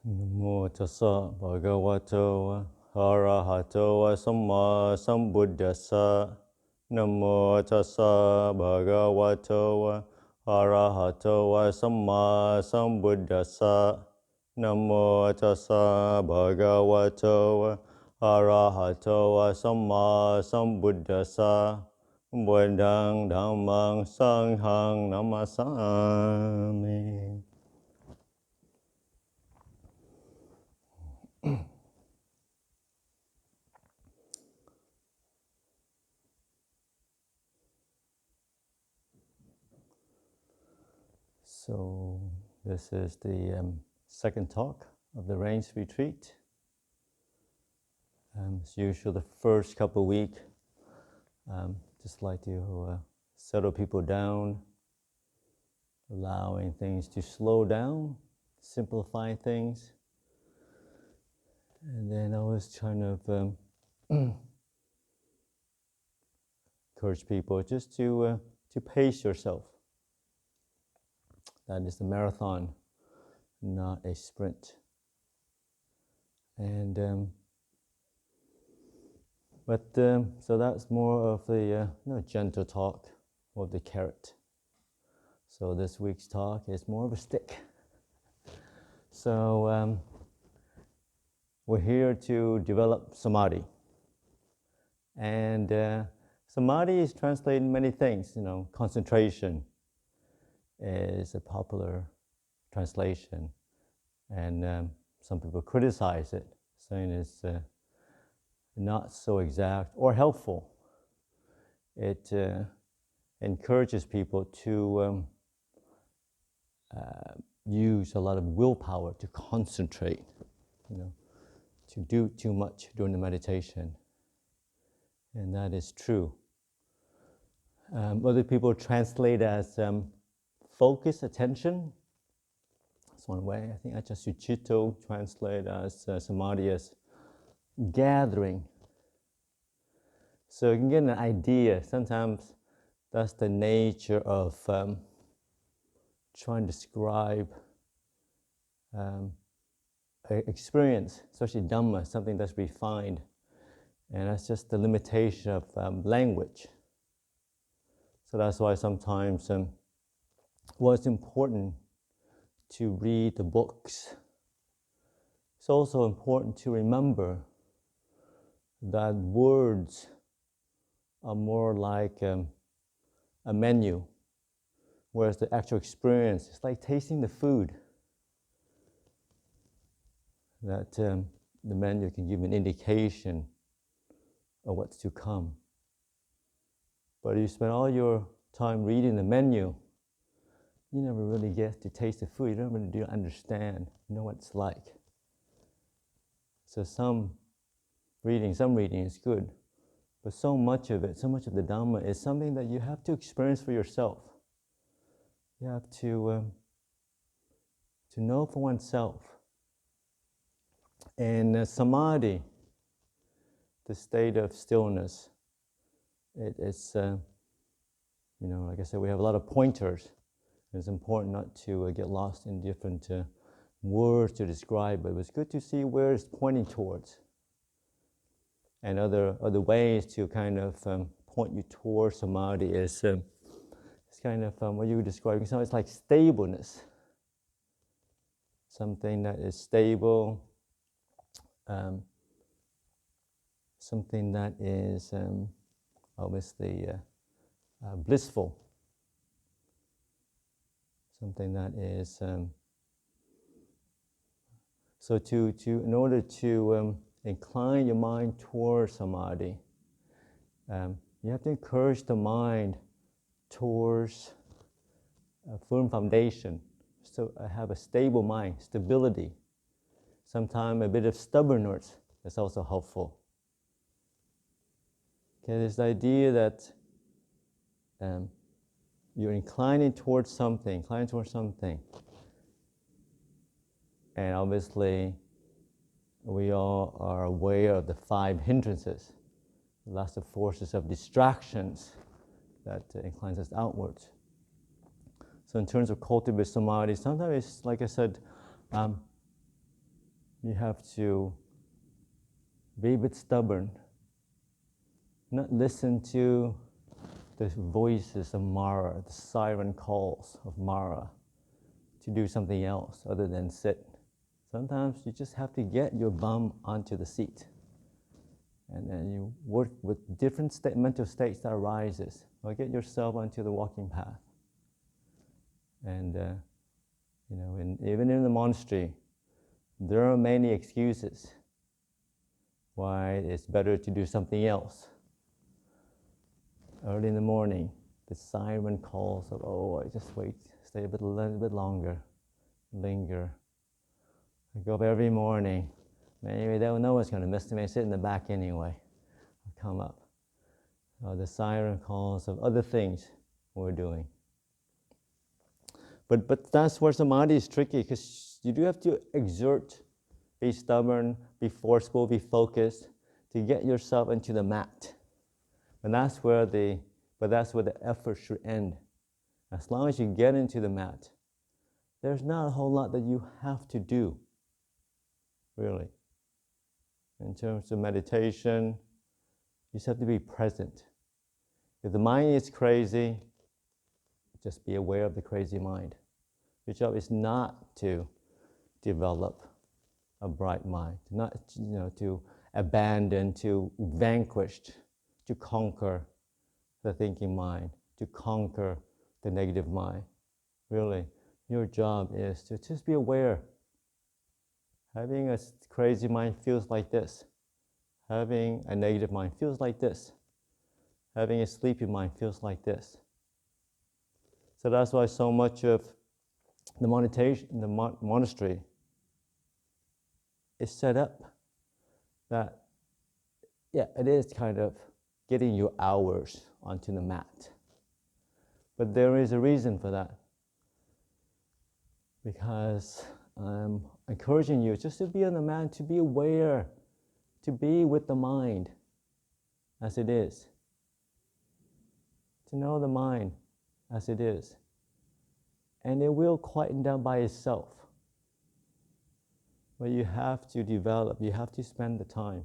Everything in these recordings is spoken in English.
Namo tassa bhagavato arahato samma sambuddhassa. Namo tassa bhagavato arahato samma sambuddhassa. Namo tassa bhagavato arahato samma sambuddhassa. Buddhang dhammang sanghang namasami. So this is the second talk of the Rains Retreat. As usual, the first couple of weeks, just like to settle people down, allowing things to slow down, simplify things. And then I was trying to encourage people just to pace yourself. That is the marathon, not a sprint. And so that's more of the gentle talk of the carrot. So this week's talk is more of a stick. So we're here to develop samadhi. And samadhi is translated in many things. Concentration is a popular translation. And some people criticize it, saying it's not so exact or helpful. It encourages people to use a lot of willpower to concentrate, to do too much during the meditation. And that is true. Other people translate as focused attention. That's one way. I think Ajahn translate as samadhi as gathering. So you can get an idea. Sometimes that's the nature of trying to describe experience, especially Dhamma, something that's refined. And that's just the limitation of language. So that's why sometimes it's important to read the books. It's also important to remember that words are more like a menu, whereas the actual experience is like tasting the food. That the menu can give an indication of what's to come. But if you spend all your time reading the menu, you never really get to taste the food. You don't really understand, what it's like. So some reading is good, but so much of the Dhamma is something that you have to experience for yourself. You have to know for oneself. And samadhi, the state of stillness, it's like I said, we have a lot of pointers. It's important not to get lost in different words to describe it. It's good to see where it's pointing towards. And other ways to kind of point you towards samadhi is it's kind of what you would describe. It's like stableness. Something that is stable. Something that is obviously blissful. Something that is so in order to incline your mind towards samadhi, you have to encourage the mind towards a firm foundation. So have a stable mind, stability. Sometimes a bit of stubbornness is also helpful. Okay, this idea that you're inclining towards something. And obviously, we all are aware of the 5 hindrances, lots of forces of distractions that inclines us outwards. So in terms of cultivating samadhi, sometimes it's, like I said, you have to be a bit stubborn, not listen to the voices of Mara, the siren calls of Mara, to do something else other than sit. Sometimes you just have to get your bum onto the seat. And then you work with different mental states that arises. Or get yourself onto the walking path. And even in the monastery, there are many excuses why it's better to do something else. Early in the morning, the siren calls of, oh, I just wait, stay a little bit longer, linger. I go up every morning. Maybe they don't know what's going to miss me. I sit in the back anyway. I'll come up. The siren calls of other things we're doing. But that's where samadhi is tricky, because you do have to exert, be stubborn, be forceful, be focused to get yourself into the mat. And that's where the effort should end. As long as you get into the mat, there's not a whole lot that you have to do, really. In terms of meditation, you just have to be present. If the mind is crazy, just be aware of the crazy mind. Your job is not to develop a bright mind, not to abandon, to vanquish, to conquer the thinking mind, to conquer the negative mind. Really, your job is to just be aware. Having a crazy mind feels like this. Having a negative mind feels like this. Having a sleepy mind feels like this. So that's why so much of the monastery is set up that, it is kind of getting your hours onto the mat. But there is a reason for that. Because I'm encouraging you just to be on the mat, to be aware, to be with the mind as it is. To know the mind as it is. And it will quieten down by itself. But you have to develop, you have to spend the time.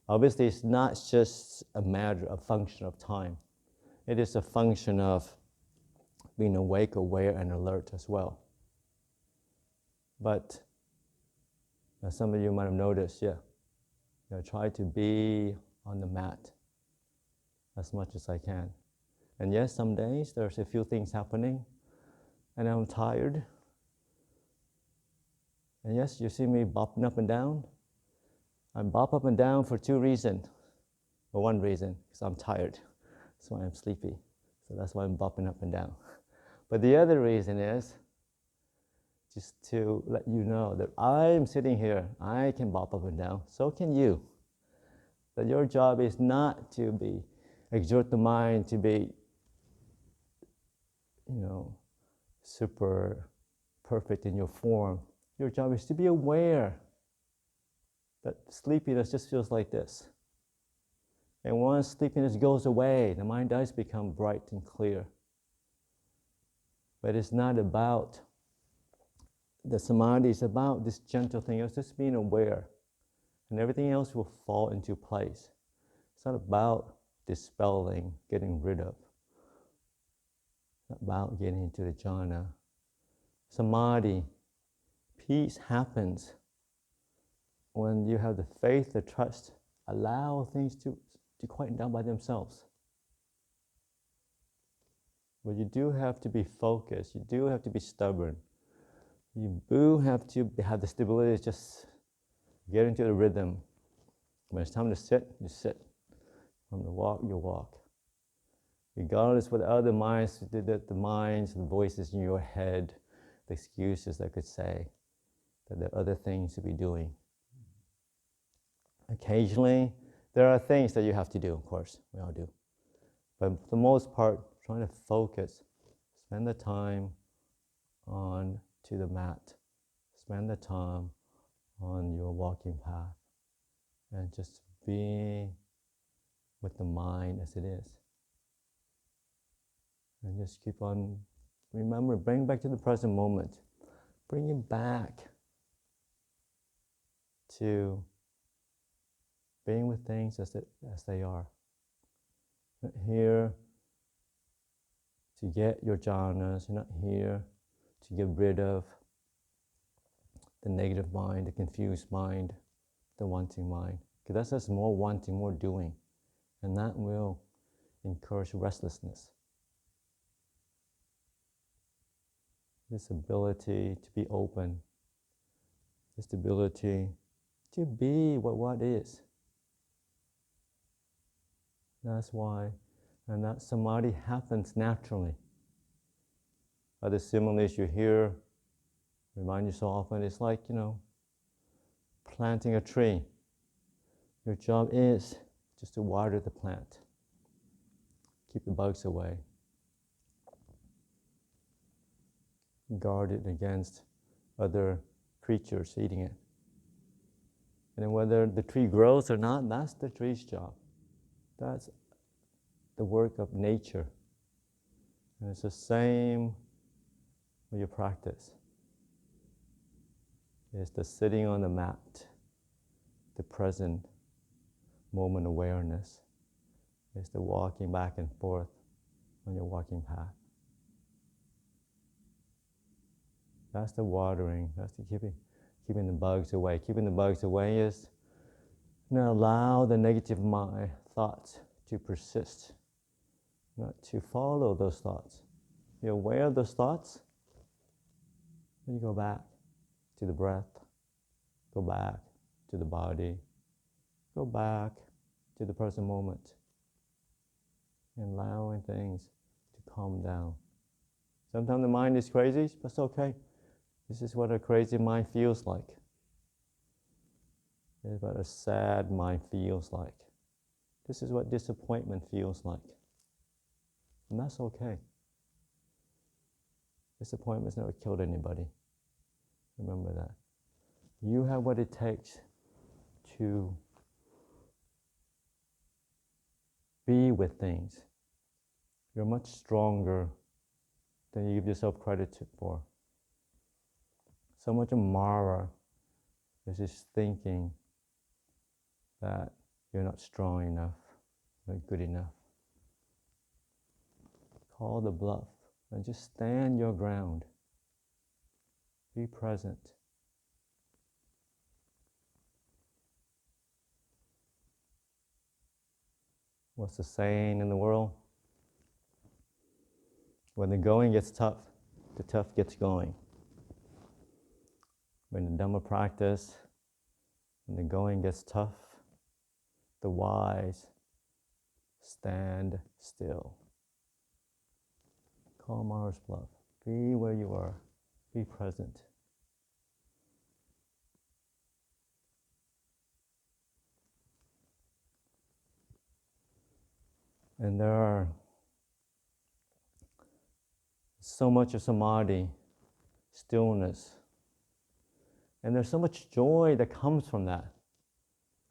Obviously, it's not just a matter of function of time. It is a function of being awake, aware, and alert as well. But as some of you might have noticed, try to be on the mat as much as I can. And yes, some days there's a few things happening, and I'm tired. And yes, you see me bopping up and down. I bop up and down for two reasons. Well, one reason, because I'm tired. That's why I'm sleepy. So that's why I'm bopping up and down. But the other reason is just to let you know that I'm sitting here. I can bop up and down. So can you. That your job is not to exert the mind to be, super perfect in your form. Your job is to be aware that sleepiness just feels like this. And once sleepiness goes away, the mind does become bright and clear. But it's not about the samadhi, it's about this gentle thing. It's just being aware. And everything else will fall into place. It's not about dispelling, getting rid of. It's not about getting into the jhana. Samadhi, peace happens when you have the faith, the trust, allow things to quieten down by themselves. But you do have to be focused. You do have to be stubborn. You do have to have the stability to just get into the rhythm. When it's time to sit, you sit. When to walk, you walk. Regardless what other minds, the minds, the voices in your head, the excuses that could say that there are other things to be doing. Occasionally, there are things that you have to do, of course, we all do. But for the most part, trying to focus, spend the time on to the mat, spend the time on your walking path, and just be with the mind as it is. And just keep on, remember, bring back to the present moment. Bring it back. to being with things as they are. You're not here to get your jhanas. You're not here to get rid of the negative mind, the confused mind, the wanting mind. Because that's just more wanting, more doing. And that will encourage restlessness. This ability to be open, this ability to be what is. That's why, and that samadhi happens naturally. Other similes you hear, remind you so often, it's like, planting a tree. Your job is just to water the plant, keep the bugs away, guard it against other creatures eating it. And then whether the tree grows or not, that's the tree's job. That's the work of nature. And it's the same with your practice. It's the sitting on the mat, the present moment awareness. It's the walking back and forth on your walking path. That's the watering. That's the keeping the bugs away. Keeping the bugs away is not allow the negative thoughts to persist, not to follow those thoughts. You're aware of those thoughts, then you go back to the breath, go back to the body, go back to the present moment, and allowing things to calm down. Sometimes the mind is crazy, but it's okay. This is what a crazy mind feels like. This is what a sad mind feels like. This is what disappointment feels like. And that's okay. Disappointment's never killed anybody. Remember that. You have what it takes to be with things. You're much stronger than you give yourself credit for. So much of Mara is just thinking that you're not strong enough, not good enough. Call the bluff and just stand your ground. Be present. What's the saying in the world? When the going gets tough, the tough gets going. When the Dhamma practice, when the going gets tough, the wise stand still. Call Mara's bluff. Be where you are. Be present. And there are so much of samadhi, stillness, and there's so much joy that comes from that.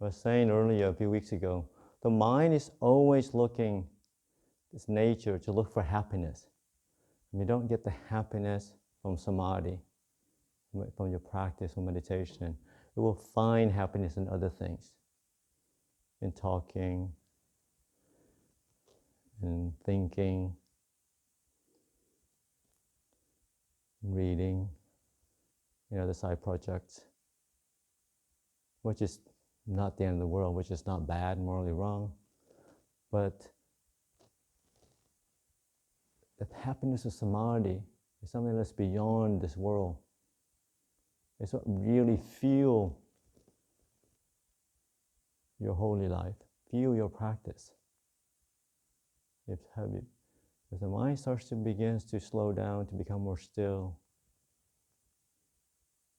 I was saying earlier, a few weeks ago, the mind is always looking, its nature, to look for happiness. And you don't get the happiness from samadhi, from your practice, from meditation. It will find happiness in other things, in talking, in thinking, in reading, in other side projects, which is not the end of the world, which is not bad, morally wrong, but the happiness of samadhi is something that's beyond this world. It's what really fuel your holy life, fuel your practice. If the mind begins to slow down, to become more still,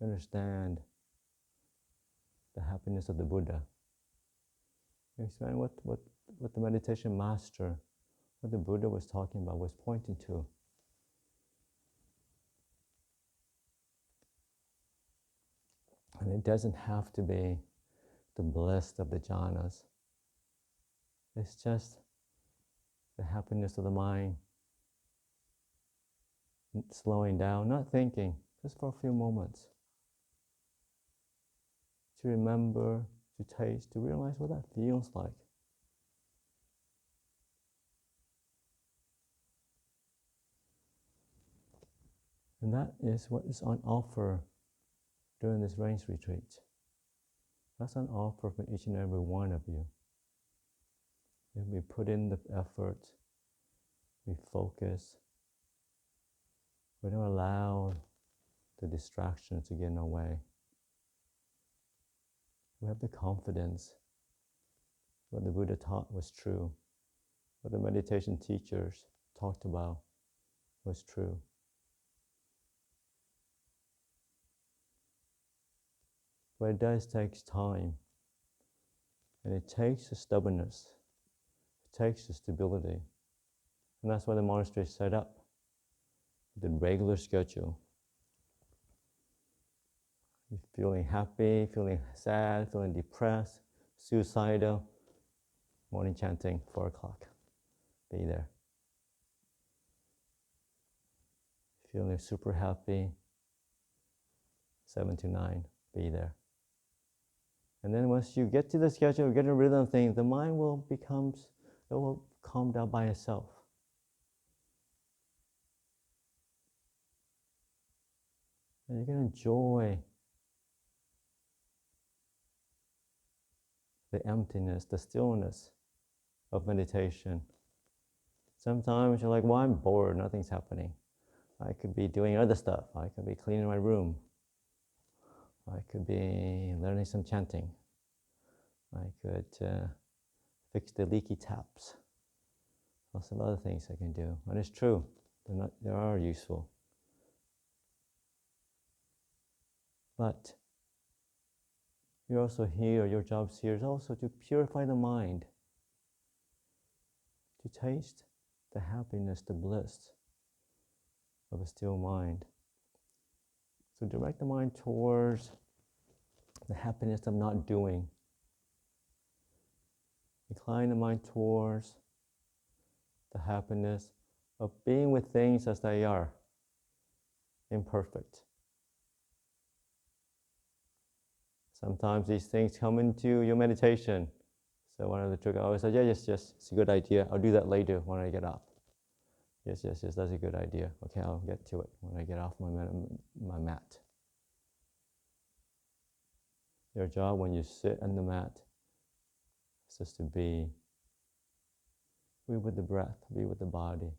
understand the happiness of the Buddha. Understand what the meditation master, what the Buddha was talking about, was pointing to. And it doesn't have to be the bliss of the jhanas. It's just the happiness of the mind, slowing down, not thinking, just for a few moments, to remember, to taste, to realize what that feels like. And that is what is on offer during this rains retreat. That's on offer for each and every one of you. If we put in the effort, we focus, we don't allow the distractions to get in our way. We have the confidence what the Buddha taught was true, what the meditation teachers talked about was true. But it does take time, and it takes the stubbornness, it takes the stability, and that's why the monastery is set up with a regular schedule. You're feeling happy, feeling sad, feeling depressed, suicidal, morning chanting, 4 o'clock, be there. Feeling super happy, 7 to 9, be there. And then once you get to the schedule, get a rhythm of things, the mind will calm down by itself. And you can enjoy the emptiness, the stillness of meditation. Sometimes you're like, well, I'm bored, nothing's happening. I could be doing other stuff. I could be cleaning my room. I could be learning some chanting. I could fix the leaky taps. Lots of other things I can do. And it's true, they are useful. But you're also here, your job here is also to purify the mind, to taste the happiness, the bliss of a still mind. So direct the mind towards the happiness of not doing. Incline the mind towards the happiness of being with things as they are, imperfect. Sometimes these things come into your meditation. So one of the tricks I always say, yes, it's a good idea. I'll do that later when I get up. Yes, that's a good idea. Okay, I'll get to it when I get off my mat. Your job when you sit on the mat is just to be with the breath, be with the body.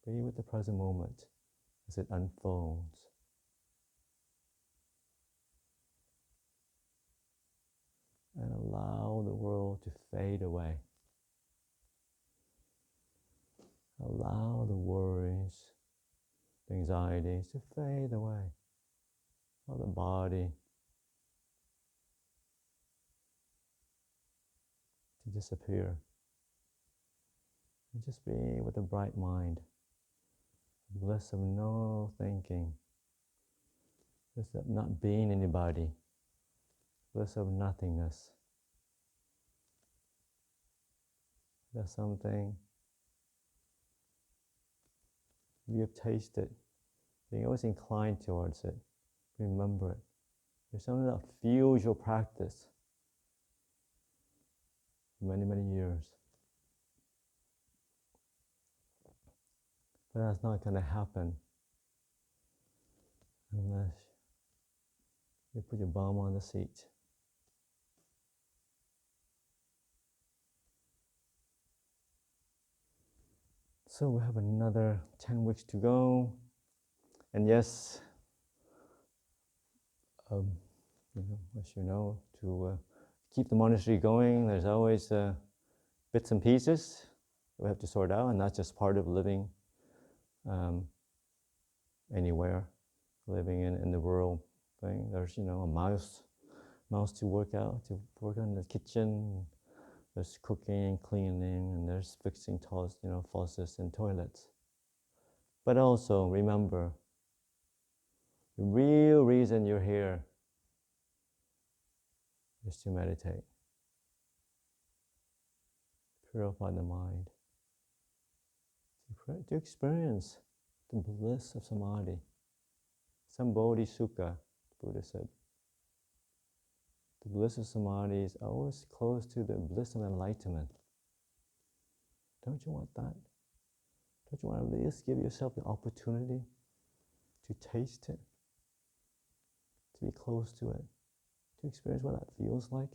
Be with the present moment as it unfolds. And allow the world to fade away. Allow the worries, the anxieties to fade away. Allow the body to disappear. And just be with a bright mind. Bliss of no thinking. Bliss of not being anybody. Bliss of nothingness. That's something you have tasted. Being always inclined towards it. Remember it. There's something that fuels your practice for many, many years. But that's not going to happen unless you put your bum on the seat. So we have another 10 weeks to go. And yes, as you know, to keep the monastery going, there's always bits and pieces we have to sort out, and that's just part of living anywhere, living in the rural thing. There's, a mouse to work on the kitchen. There's cooking and cleaning, and there's fixing faucets and toilets. But also remember, the real reason you're here is to meditate, purify the mind, to experience the bliss of samadhi, some bodhisattva, Buddha said, the bliss of samadhi is always close to the bliss of enlightenment. Don't you want that? Don't you want to at least give yourself the opportunity to taste it, to be close to it, to experience what that feels like?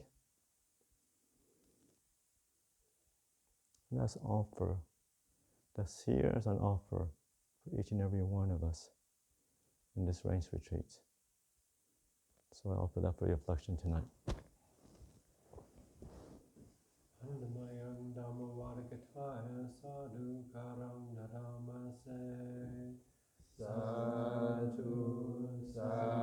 And that's offer. That's here as an offer for each and every one of us in this rains retreat. So I offer that for reflection tonight. Anamayam Dhammavadakataya Sadhu Karam Dharamase Sadhu Sadhu